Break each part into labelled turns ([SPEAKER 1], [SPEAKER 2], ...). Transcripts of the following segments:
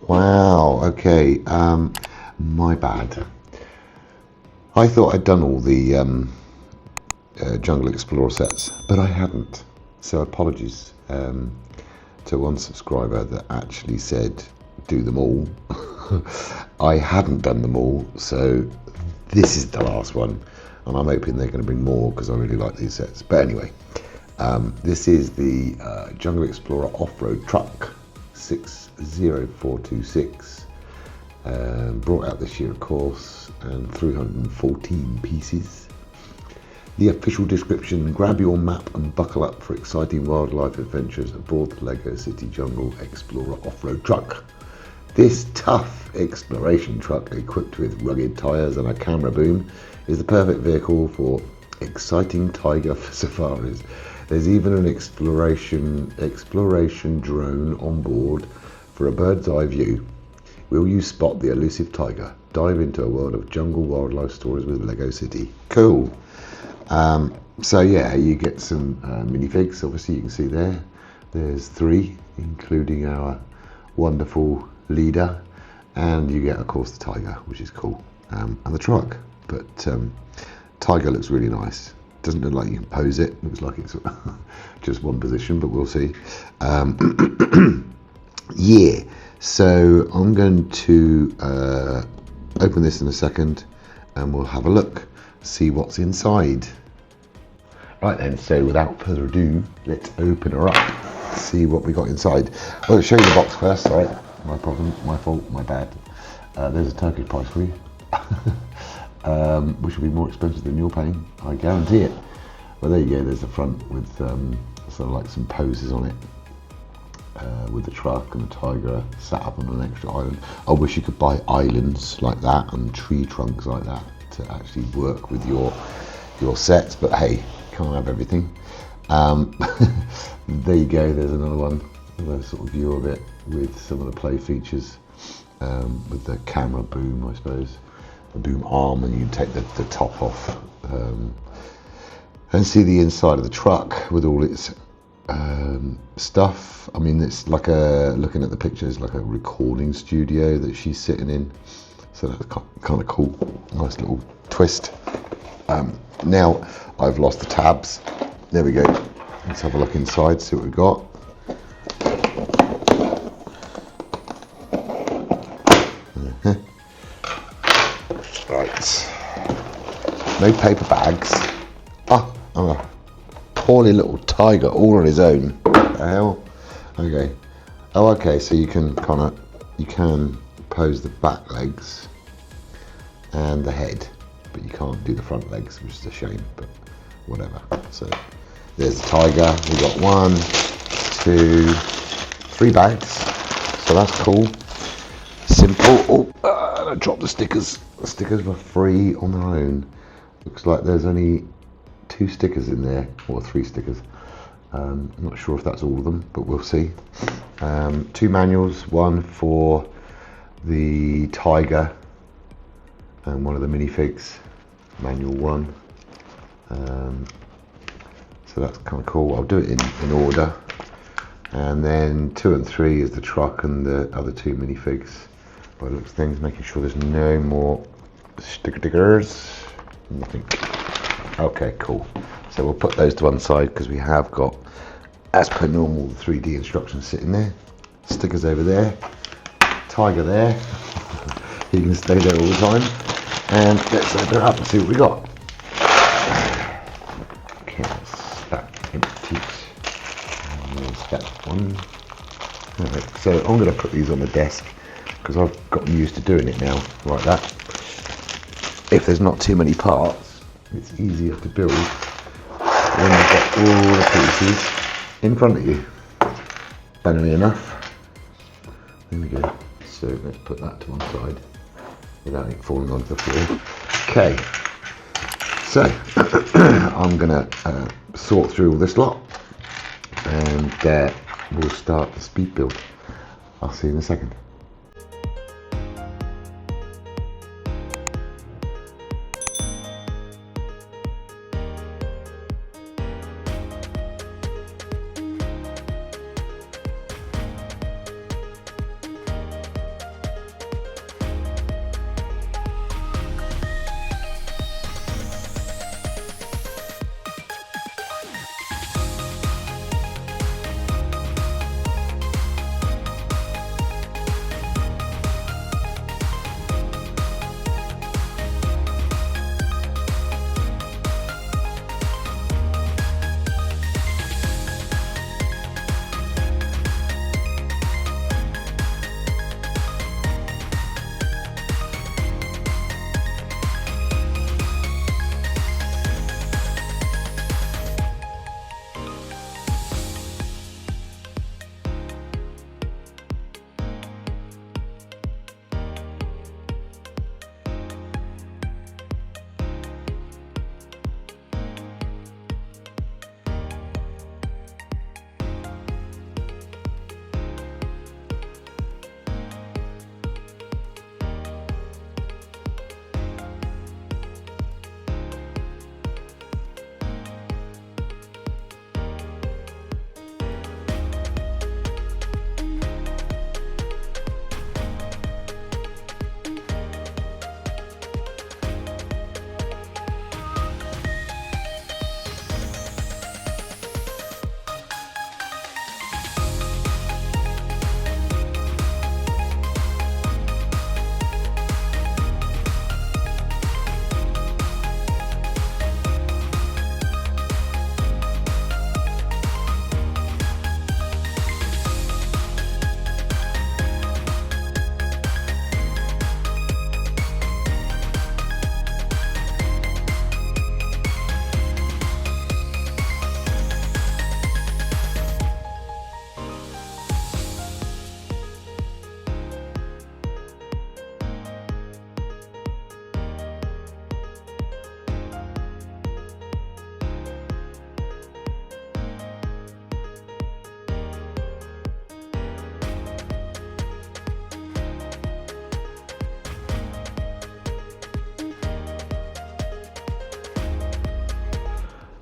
[SPEAKER 1] Wow, okay, my bad. I thought I'd done all the Jungle Explorer sets, but I hadn't. So apologies to one subscriber that actually said do them all. I hadn't done them all, so this is the last one, and I'm hoping they're going to bring more because I really like these sets. But anyway, this is the Jungle Explorer off-road truck 60426, brought out this year of course, and 314 pieces. The official description: grab your map and buckle up for exciting wildlife adventures aboard the LEGO City Jungle Explorer off-road truck. This tough exploration truck, equipped with rugged tyres and a camera boom, is the perfect vehicle for exciting tiger safaris. There's even an exploration drone on board for a bird's eye view. Will you spot the elusive tiger? Dive into a world of jungle wildlife stories with LEGO City. Cool. So yeah, you get some minifigs. Obviously you can see there's 3, including our wonderful leader, and you get of course the tiger, which is cool, and the truck. But tiger looks really nice. Doesn't look like you can pose it. Looks like it's just one position, but we'll see. Yeah, so I'm going to open this in a second and we'll have a look, see what's inside. Right then, so without further ado, let's open her up, see what we got inside. I'll show you the box first. Sorry, my problem, my fault, my bad. There's a Turkish price for you, which will be more expensive than you're paying, I guarantee it. Well, there you go, there's the front with sort of like some poses on it, with the truck and the tiger sat up on an extra island. I wish you could buy islands like that and tree trunks like that to actually work with your sets, but hey, can't have everything. There you go, there's another one, another sort of view of it with some of the play features, with the camera boom, I suppose, the boom arm, and you take the top off and see the inside of the truck with all its stuff. I mean, it's like looking at the pictures, like a recording studio that she's sitting in, so that's kind of cool, nice little twist. Now I've lost the tabs. There we go. Let's have a look inside, see what we've got. Right, no paper bags. Oh, a poorly little tiger all on his own. What the hell? Okay. Oh, okay. So you can pose the back legs and the head, but you can't do the front legs, which is a shame. But whatever. So there's the tiger. We got 1, 2, 3 bags. So that's cool. Simple. Oh, I dropped the stickers. The stickers were free on their own. Looks like there's only 2 stickers in there, or 3 stickers. I'm not sure if that's all of them, but we'll see. 2 manuals, one for the tiger and one of the minifigs, manual 1. So that's kind of cool. I'll do it in order. And then 2 and 3 is the truck and the other 2 minifigs. By the looks of things, making sure there's no more stickers. Nothing. Okay, cool. So we'll put those to one side because we have got, as per normal, the 3D instructions sitting there. Stickers over there. Tiger there. He can stay there all the time. And let's open it up and see what we got. Okay, that empties. And there's that one. Right, so I'm going to put these on the desk because I've gotten used to doing it now, like that. If there's not too many parts, it's easier to build when you've got all the pieces in front of you. Funnily enough. There we go. So let's put that to one side without it falling onto the floor. Okay. So I'm gonna sort through all this lot, and we'll start the speed build. I'll see you in a second.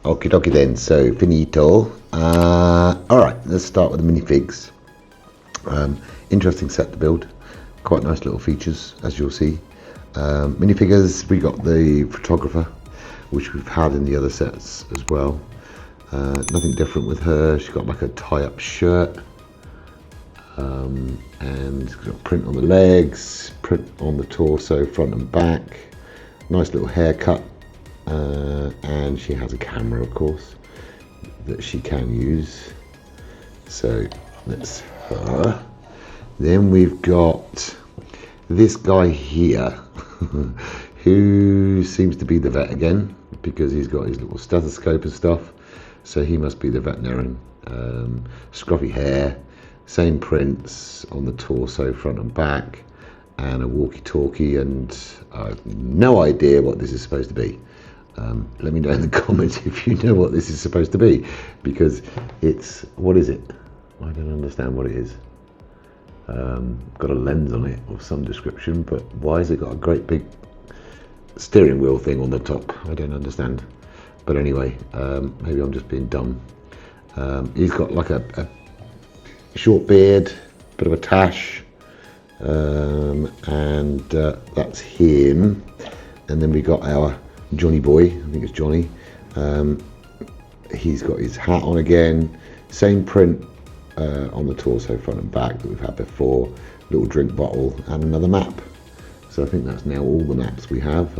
[SPEAKER 1] Okie dokie then, so finito. Alright, let's start with the minifigs. Interesting set to build. Quite nice little features, as you'll see. Minifigures, we got the photographer, which we've had in the other sets as well. Nothing different with her. She's got like a tie-up shirt. And got print on the legs, print on the torso, front and back. Nice little haircut. And she has a camera, of course, that she can use. So that's her. Then we've got this guy here who seems to be the vet again, because he's got his little stethoscope and stuff, so he must be the veterinarian. Scruffy hair, same prints on the torso, front and back, and a walkie-talkie, and I have no idea what this is supposed to be. Let me know in the comments if you know what this is supposed to be, because it's, what is it? I don't understand what it is. Got a lens on it of some description, but why has it got a great big steering wheel thing on the top? I don't understand. But anyway, maybe I'm just being dumb. He's got like a short beard, bit of a tash, and that's him. And then we got our Johnny boy, I think it's Johnny. He's got his hat on again, same print on the torso, front and back, that we've had before. Little drink bottle and another map. So I think that's now all the maps we have.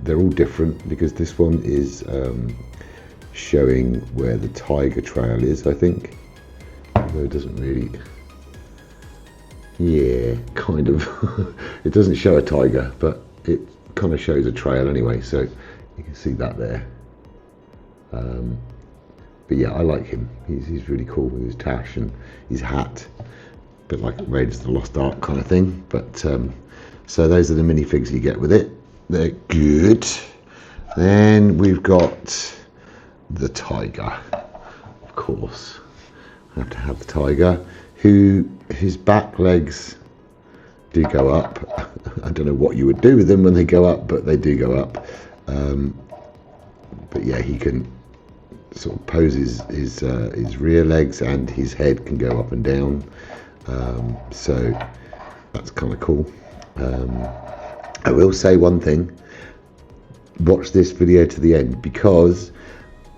[SPEAKER 1] They're all different, because this one is showing where the tiger trail is, I think. Although it doesn't really, yeah, kind of. It doesn't show a tiger, but it kind of shows a trail anyway, so you can see that there. But yeah, I like him. He's really cool with his tash and his hat, a bit like Raiders of the Lost Ark kind of thing. But so those are the minifigs you get with it. They're good. Then we've got the tiger, of course. I have to have the tiger, who his back legs do go up. I don't know what you would do with them when they go up, but they do go up. But yeah, he can sort of pose his rear legs, and his head can go up and down. So that's kind of cool. I will say one thing. Watch this video to the end, because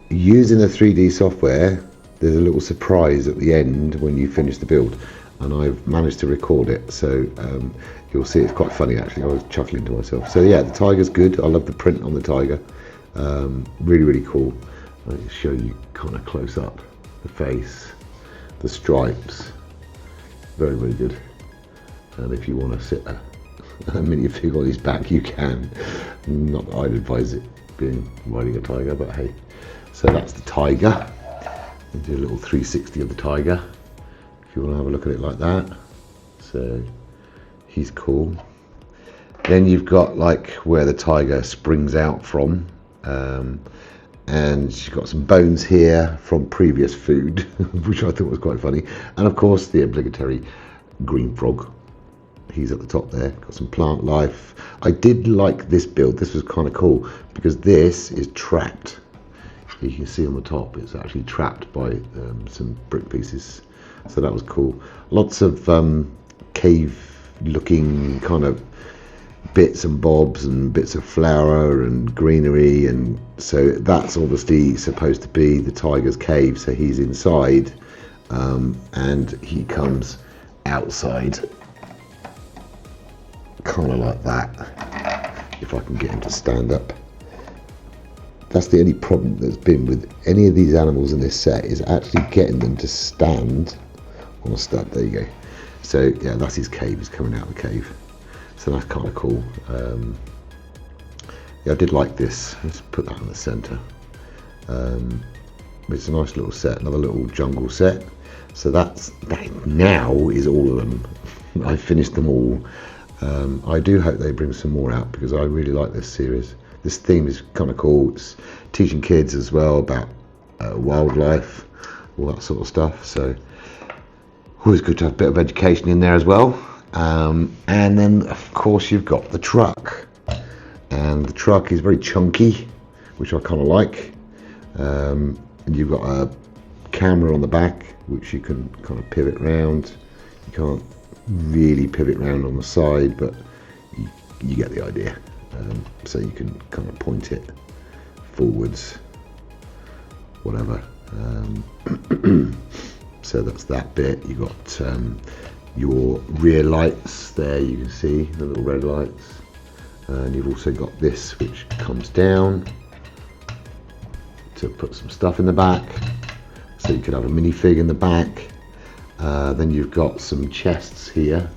[SPEAKER 1] using the 3D software, there's a little surprise at the end when you finish the build, and I've managed to record it, so you'll see it's quite funny actually. I was chuckling to myself. So yeah, the tiger's good. I love the print on the tiger. Really cool. I'll show you kind of close up the face, the stripes. Very good. And if you want to sit a minifig on his back, you can. Not that I'd advise it being riding a tiger, but hey. So that's the tiger. We'll do a little 360 of the tiger, if you want to have a look at it like that. So he's cool. Then you've got like where the tiger springs out from, and she's got some bones here from previous food, which I thought was quite funny. And of course the obligatory green frog. He's at the top there, got some plant life. I did like this build. This was kind of cool, because this is trapped. You can see on the top it's actually trapped by some brick pieces, so that was cool. Lots of cave looking kind of bits and bobs and bits of flower and greenery, and so that's obviously supposed to be the tiger's cave. So he's inside, and he comes outside kind of like that, if I can get him to stand up. That's the only problem there's been with any of these animals in this set, is actually getting them to stand on a stud. There you go. So yeah, that's his cave. He's coming out of the cave. So that's kind of cool. Yeah, I did like this. Let's put that in the center. It's a nice little set, another little jungle set. So that now is all of them. I finished them all. I do hope they bring some more out, because I really like this series. This theme is kind of cool. It's teaching kids as well about wildlife, all that sort of stuff. So always good to have a bit of education in there as well. And then of course you've got the truck, and the truck is very chunky, which I kind of like. And you've got a camera on the back which you can kind of pivot round. You can't really pivot round on the side, but you get the idea. So you can kind of point it forwards, whatever. So that's that bit. You got your rear lights there, you can see the little red lights, and you've also got this which comes down to put some stuff in the back, so you could have a minifig in the back. Then you've got some chests here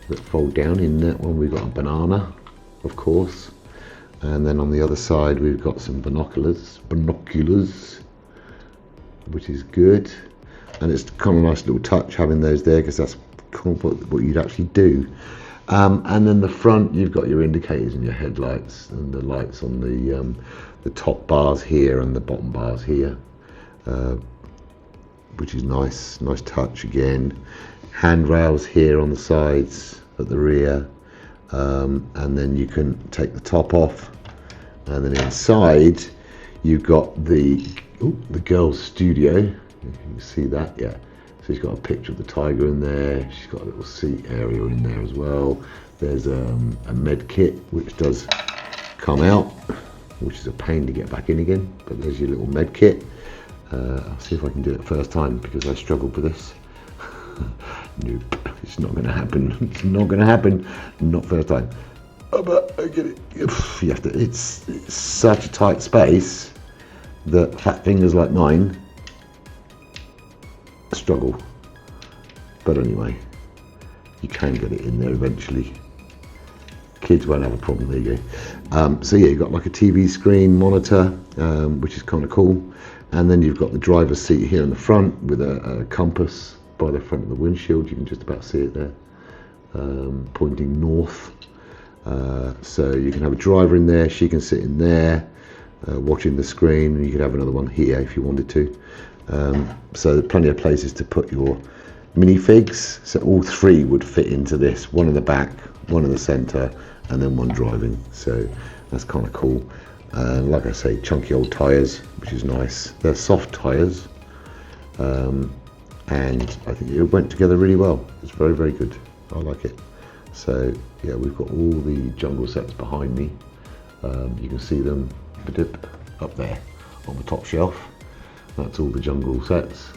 [SPEAKER 1] that fold down. In that one we've got a banana, of course, and then on the other side we've got some binoculars, which is good. And it's kind of a nice little touch having those there, because that's kind of what you'd actually do. And then the front, you've got your indicators and your headlights, and the lights on the top bars here and the bottom bars here, which is nice touch again. Handrails here on the sides at the rear, and then you can take the top off, and then inside you've got the girls' studio. You can see that, yeah. So she's got a picture of the tiger in there. She's got a little seat area in there as well. There's a med kit which does come out, which is a pain to get back in again, but there's your little med kit. I'll see if I can do it first time, because I struggled with this. Nope, it's not going to happen. It's not going to happen. Not first time. Oh, but I get it. You have to. It's such a tight space that fat fingers like mine struggle. But anyway, you can get it in there eventually. Kids won't have a problem. There you go. So yeah, you've got like a TV screen monitor, which is kind of cool. And then you've got the driver's seat here in the front with a compass by the front of the windshield. You can just about see it there, pointing north. So you can have a driver in there. She can sit in there, watching the screen, and you could have another one here if you wanted to. So plenty of places to put your minifigs. So all three would fit into this: one in the back, one in the center, and then one driving. So that's kind of cool. Like I say, chunky old tyres, which is nice. They're soft tyres, and I think it went together really well. It's very, very good. I like it. So yeah, we've got all the jungle sets behind me. You can see them up there on the top shelf. That's all the jungle sets.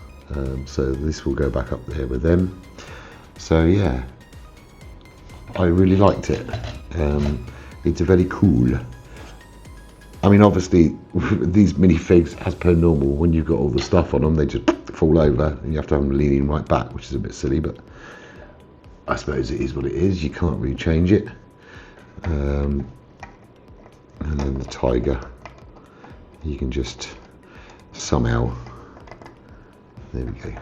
[SPEAKER 1] So this will go back up there with them. So yeah, I really liked it. It's very cool. I mean, obviously, these minifigs, as per normal, when you've got all the stuff on them, they just fall over, and you have to have them leaning right back, which is a bit silly, but I suppose it is what it is. You can't really change it. And then the tiger, you can just somehow, there we go,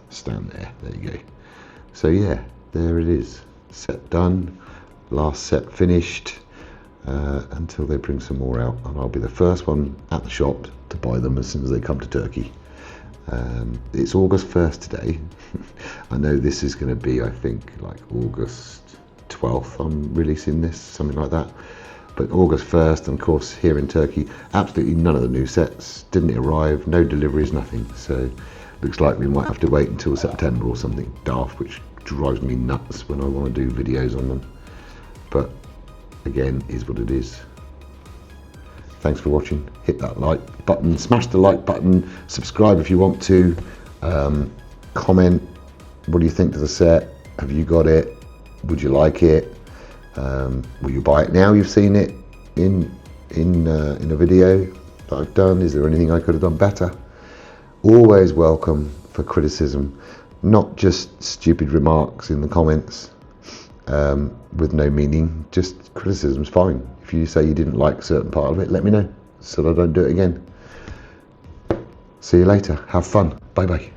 [SPEAKER 1] stand there. There you go. So yeah, there it is. Set done. Last set finished. Until they bring some more out, and I'll be the first one at the shop to buy them as soon as they come to Turkey. It's August 1st today. I know this is going to be, I think, like August 12th I'm releasing this, something like that. But August 1st, and of course here in Turkey, absolutely none of the new sets didn't arrive, no deliveries, nothing. So looks like we might have to wait until September or something daft, which drives me nuts when I want to do videos on them. But again, is what it is. Thanks for watching. Hit that like button, smash the like button, subscribe if you want to, comment what do you think to the set, have you got it, would you like it, will you buy it now you've seen it in a video that I've done? Is there anything I could have done better? Always welcome for criticism, not just stupid remarks in the comments with no meaning. Just criticism's fine. If you say you didn't like a certain part of it, let me know so that I don't do it again. See you later. Have fun. Bye bye.